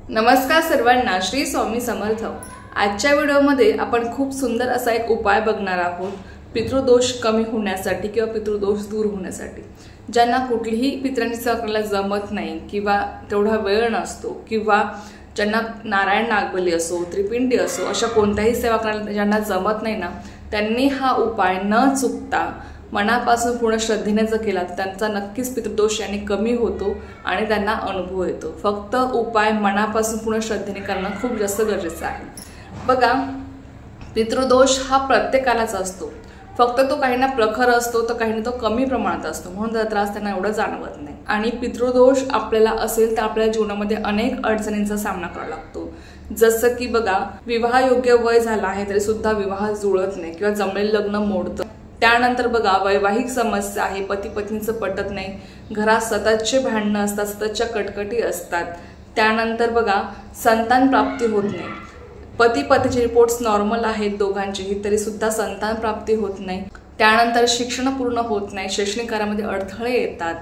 नमस्कार सर्वांना, श्री स्वामी समर्थ। आजच्या व्हिडिओमध्ये आपण खूप सुंदर असा एक उपाय बघणार आहोत पितृदोष कमी होण्यासाठी किंवा पितृदोष दूर होण्यासाठी। ज्यांना कुठलीही पितरांची सेवा करायला जमत नाही किंवा तेवढा वेळ नसतो किंवा ज्यांना नारायण नागबली असो, त्रिपिंडी असो, अशा कोणत्याही सेवा करायला ज्यांना जमत नाही ना, त्यांनी हा उपाय न चुकता मनापासून पूर्ण श्रद्धेने जर केला तर त्यांचा नक्कीच पितृदोष याने कमी होतो आणि त्यांना अनुभव येतो। फक्त उपाय मनापासून पूर्ण श्रद्धेने करणं खूप जास्त गरजेचं आहे। बघा, पितृदोष हा प्रत्येकालाच असतो, फक्त तो काहींना प्रखर असतो तर काहींना तो कमी प्रमाणात असतो, म्हणून त्याचा त्रास त्यांना एवढा जाणवत नाही। आणि पितृदोष आपल्याला असेल तर आपल्या जीवनामध्ये अनेक अडचणींचा सामना करावा लागतो। जसं की बघा, विवाह योग्य वय झाला आहे तरी सुद्धा विवाह जुळत नाही किंवा जमलेलं लग्न मोडतं। त्यानंतर बघा, वैवाहिक समस्या आहे, पती पत्नीचं पटत नाही, घरात सततचे भांडणं असतात, सततच्या कटकटी असतात। त्यानंतर बघा, संतान प्राप्ती होत नाही, पती पत्नीचे रिपोर्ट्स नॉर्मल आहेत दोघांचेही तरी सुद्धा संतान प्राप्ती होत नाही। त्यानंतर शिक्षण पूर्ण होत नाही, शैक्षणिक कार्यामध्ये अडथळे येतात।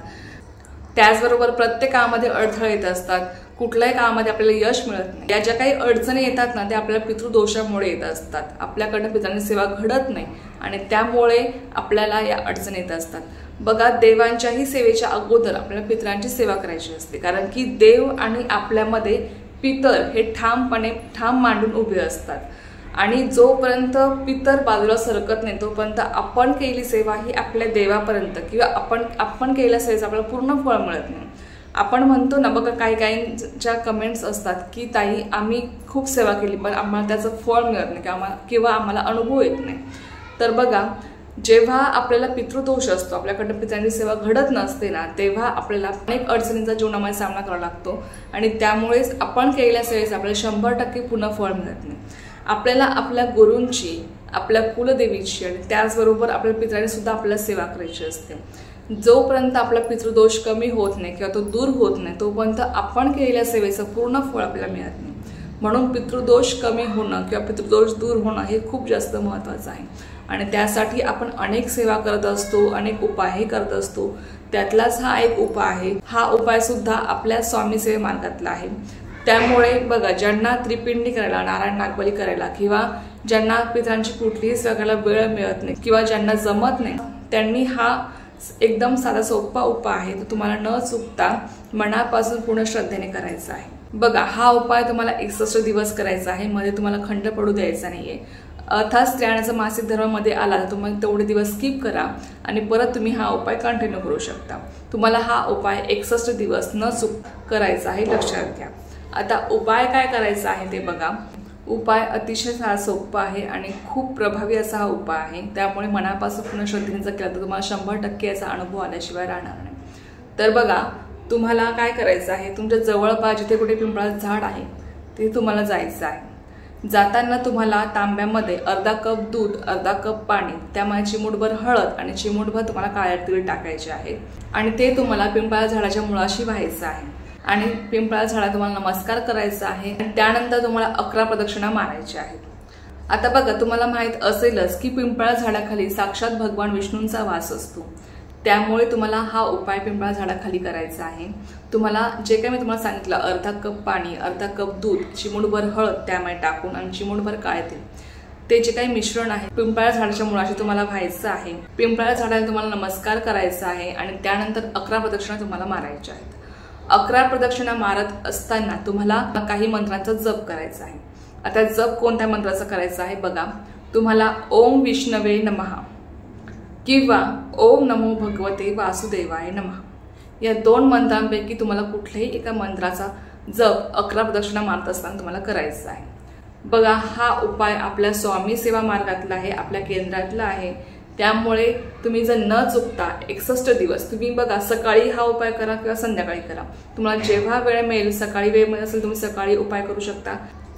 त्याचबरोबर प्रत्येक कामामध्ये अडथळे येत असतात, कुठल्याही कामामध्ये आपल्याला यश मिळत नाही। या ज्या काही अडचणी येतात ना, त्या आपल्याला पितृदोषामुळे येत असतात। आपल्याकडनं पितरांची सेवा घडत नाही आणि त्यामुळे आपल्याला या अडचणी येत असतात। बघा, देवांच्याही सेवेच्या अगोदर आपल्याला पितरांची सेवा करायची असते, कारण की देव आणि आपल्यामध्ये पितर हे ठाम मांडून उभे असतात आणि जोपर्यंत पितर बाजूला सरकत नाही तोपर्यंत आपण केलेली सेवा ही आपल्या देवापर्यंत किंवा आपण केलेल्या सेवेचं आपल्याला पूर्ण फळ मिळत नाही। आपण म्हणतो ना, बघा, काही कमेंट्स असतात की ताई, आम्ही खूप सेवा केली पण आम्हाला त्याचं फळ मिळत नाही किंवा आम्हाला अनुभव येत नाही। तर बघा, जेव्हा आपल्याला पितृदोष असतो, आपल्याकडनं पितरांची सेवा घडत नसते ना, तेव्हा आपल्याला अनेक अडचणींचा जीवनामध्ये सामना करावा लागतो आणि त्यामुळेच आपण केलेल्या सेवेचं आपल्याला 100% पूर्ण फळ मिळत नाही। आपल्याला आपल्या गुरूंची, आपल्या कुलदेवीची आणि त्याचबरोबर आपल्या पितरांनी सुद्धा आपल्याला सेवा करायची असते। जोपर्यंत आपला पितृदोष कमी होत नाही किंवा तो दूर होत नाही तोपर्यंत आपण केलेल्या सेवेचं पूर्ण फळ आपल्याला मिळत नाही। म्हणून पितृदोष कमी होणं किंवा पितृदोष दूर होणं हे खूप जास्त महत्त्वाचं आहे आणि त्यासाठी आपण अनेक सेवा करत असतो, अनेक उपायही करत असतो। त्यातलाच हा एक उपाय आहे। हा उपाय सुद्धा आपल्या स्वामी सेवे मार्गातला आहे। त्यामुळे बघा, ज्यांना त्रिपिंडी करायला, नारायण नागबली करायला किंवा ज्यांना पितरांची कुठलीही सेवा करायला वेळ मिळत नाही किंवा ज्यांना जमत नाही, त्यांनी हा एकदम साधा सोपा उपाय आहे, तो तुम्हाला न चुकता मनापासून पूर्ण श्रद्धेने करायचा आहे। बघा, हा उपाय तुम्हाला 61 दिवस करायचा आहे, मध्ये तुम्हाला खंड पडू द्यायचा नाहीये। अर्थात स्त्रियांचा मासिक धर्मामध्ये आला तर तुम्ही तेवढे दिवस स्किप करा आणि परत तुम्ही हा उपाय कंटिन्यू करू शकता। तुम्हाला हा उपाय 61 दिवस न चूक करायचा आहे, लक्षात घ्या। आता उपाय काय करायचा आहे ते बघा। उपाय अतिशय सोपा आहे आणि खूप प्रभावी असा हा उपाय आहे। त्यामुळे मनापासून पूर्ण श्रद्धेने जर केला तर तुम्हाला 100% याचा अनुभव आल्याशिवाय राहणार नाही। तर बघा, तुम्हाला काय करायचं आहे, तुमच्या जवळपास जिथे कुठे पिंपळाचं झाड आहे तिथे तुम्हाला जायचं आहे। जाताना तुम्हाला तांब्यामध्ये अर्धा कप दूध, अर्धा कप पाणी, त्यामध्ये चिमूटभर हळद आणि चिमूटभर तुम्हाला काळे तीळ टाकायचे आहे आणि ते तुम्हाला पिंपळाच्या झाडाच्या मुळाशी व्हायचं आहे आणि पिंपळाच्या झाडाला तुम्हाला नमस्कार करायचा आहे आणि त्यानंतर तुम्हाला 11 प्रदक्षिणा मारायच्या आहेत। आता बघा, तुम्हाला माहित असेलच की पिंपळाच्या झाडाखाली साक्षात भगवान विष्णूंचा वास असतो, त्यामुळे तुम्हाला हा उपाय पिंपळाच्या झाडाखाली करायचा आहे। तुम्हाला जे काही मी तुम्हाला सांगितलं, अर्धा कप पाणी, अर्धा कप दूध, चिमूटभर हळद त्यामध्ये टाकून आणि चिमूटभर काळे तीळ, ते जे काही मिश्रण आहे पिंपळाच्या झाडाच्या मुळाशी तुम्हाला व्हायचं आहे। पिंपळाच्या झाडाला तुम्हाला नमस्कार करायचा आहे आणि त्यानंतर 11 प्रदक्षिणा तुम्हाला मारायच्या आहेत। 11 प्रदक्षिणा मारत असताना तुम्हाला काही मंत्रांचा जप करायचा आहे। आता जप कोणत्या मंत्राचा करायचा आहे बघा, तुम्हाला ओम विष्णवे नमः किंवा ओम नमो भगवते वासुदेवाय नमः या 2 मंत्रांपैकी तुम्हाला कुठल्याही एका मंत्राचा जप 11 प्रदक्षिणा मारत असताना तुम्हाला करायचा आहे। बघा, हा उपाय आपल्या स्वामी सेवा मार्गातला आहे, आपल्या केंद्रातला आहे। त्यामुळे तुम्ही जर न चुकता 61 दिवस तुम्ही बघा, सकाळी हा उपाय करा किंवा संध्याकाळी करा, तुम्हाला जेव्हा वेळ मिळेल, सकाळी वेळ मिळत असेल तुम्ही सकाळी उपाय करू शकता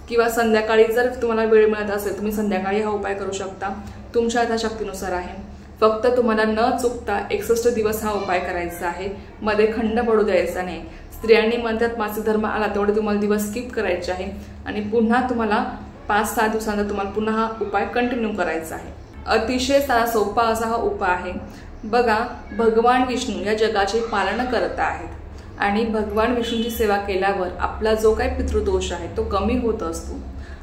किंवा संध्याकाळी जर तुम्हाला वेळ मिळत असेल तुम्ही संध्याकाळी हा उपाय करू शकता, तुमच्या यथाशक्तीनुसार आहे। फक्त तुम्हाला न चुकता 61 दिवस हा उपाय करायचा आहे, मध्ये खंड पडू द्यायचा नाही। स्त्रियांनी म्हणतात मासिक धर्म आला तेवढे तुम्हाला दिवस स्किप करायचे आहे आणि पुन्हा तुम्हाला 5-6 दिवसांनंतर तुम्हाला पुन्हा हा उपाय कंटिन्यू करायचा आहे। अतिशय साधा सोपा असा हा उपाय आहे। बघा, भगवान विष्णू या जगाचे पालन करत आहेत आणि भगवान विष्णूंची सेवा केल्यावर आपला जो काही पितृदोष आहे तो कमी होत असतो।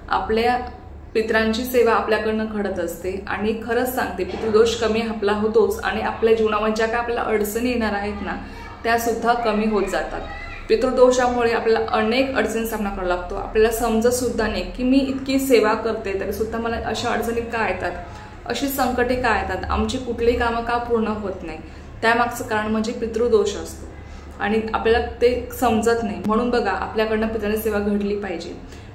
आपल्या पितरांची सेवा आपल्याकडनं घडत असते आणि खरंच सांगते पितृदोष कमी आपला होतोच आणि आपल्या जीवनामध्ये ज्या काय आपल्याला अडचणी येणार आहेत ना त्या सुद्धा कमी होत जातात। पितृदोषामुळे आपल्याला अनेक अडचणी सामना करावा लागतो। आपल्याला समजत सुद्धा नाही की मी इतकी सेवा करते तरी सुद्धा मला अशा अडचणी का येतात, अशी संकटे का येतात, आमची कुठलीही कामं का पूर्ण होत नाही। त्यामागचं कारण म्हणजे पितृदोष असतो आणि आपल्याला ते समजत नाही। म्हणून बघा आपल्याकडनं पितरांची सेवा घडली पाहिजे।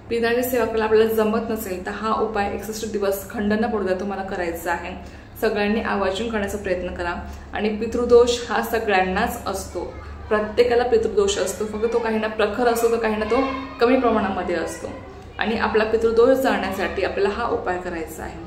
पितरांची सेवा करायला आपल्याला जमत नसेल तर हा उपाय 61 दिवस खंड न पडता तुम्हाला करायचा आहे। सगळ्यांनी आवर्जून करण्याचा प्रयत्न करा। आणि पितृदोष हा सगळ्यांनाच असतो, प्रत्येकाला पितृदोष असतो, फक्त तो काहींना प्रखर असतो तर काहींना तो कमी प्रमाणामध्ये असतो। आणि आपला पितृदोष जाळण्यासाठी आपल्याला हा उपाय करायचा आहे।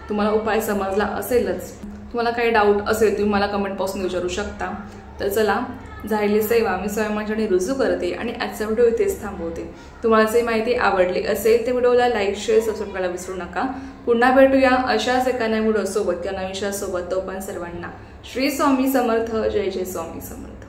तुम्हाला उपाय समजला असेलच। तुम्हाला काही डाऊट असेल तुम्ही मला कमेंट बॉक्समध्ये विचारू शकता। तर चला, झालेली सेवा मी स्वयंमांच्याने रुजू करते आणि आजचा व्हिडिओ इथेच थांबवते। तुम्हाला जर माहिती आवडली असेल तर व्हिडिओला लाईक, शेअर, सबस्क्राईब करायला विसरू नका। पुन्हा भेटूया अशाच एका नवीन व्हिडिओ सोबत किंवा नवीन विषयासोबत। तोपर्यंत सर्वांना श्री स्वामी समर्थ, जय जय स्वामी समर्थ।